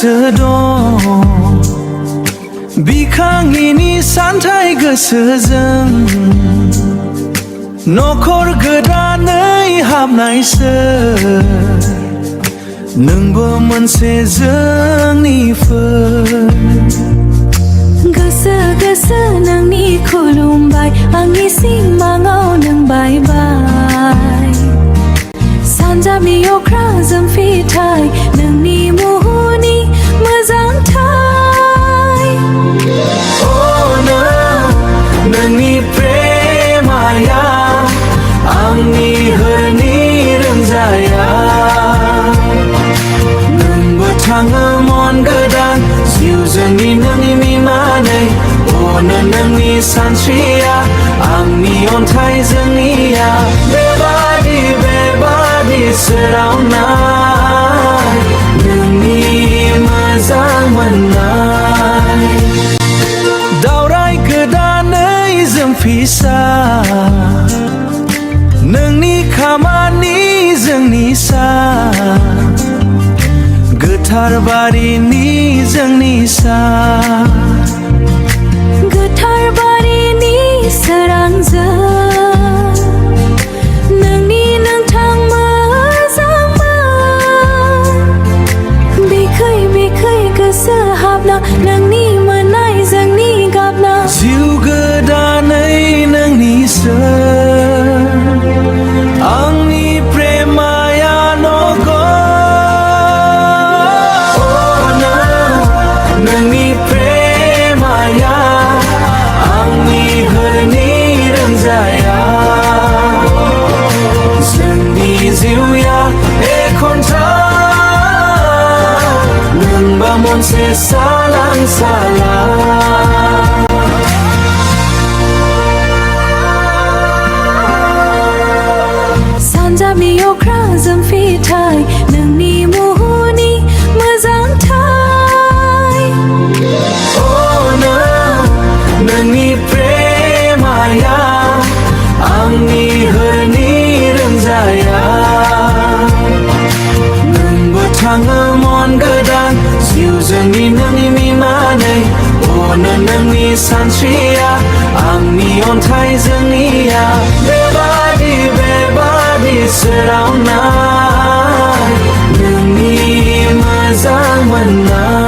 दं बिखांनि सानथाय गोसोजों नखर गोदानै हाबनायसो नोंबो मोनसे जोंनिफोर गोसो गोसो नोंनि खुलुमबाय आंनि सिमाङाव नों बायबाय सानजाबनि अख्रांजों फिथाय नोंनि मुहुनि मोजांथाय नोंनि प्रेमाया आंनि हरनि रोंजाया नोंबो थाङो मन गोदान जिउजोंनि नोंनि मिमानै अनो नोंनि सानस्रिया आंनि अन्थाइ जोंनिया बेबादि सोरावनाय नोंनि मोजां मोननाय दावराय गोदानै जों फिसा नोंनि खामानि जोंनि सा गोथार बारिनि जोंनि सा गोथार बारिनि सोरांजों नोंनि नोंथां मोजांमोन बिखै गोसो हाबना नोंनि मोननाय जोंनि गाबना जिउ गोदानै नोंनि सोर आंनि प्रेमाया नोंनि प्रेमाया आंनि हरनि रोंजाया जोंनि जिउया एखन्था नोंबा मोनसे सालां सानजाबनि अख्रांजों फिथाय नोंनि मुहुनि मोजांथाय नोंनि प्रेमाया आंनि हरनि रोंजाया नोंबो थाङो मन गोदान जिउजोंनि नोंनि मिमानै अनो नोंनि सानस्रिया आंनि अन्थाइ जोंनिया बेबादि सोरावनाय नोंनि मोजां मोननाय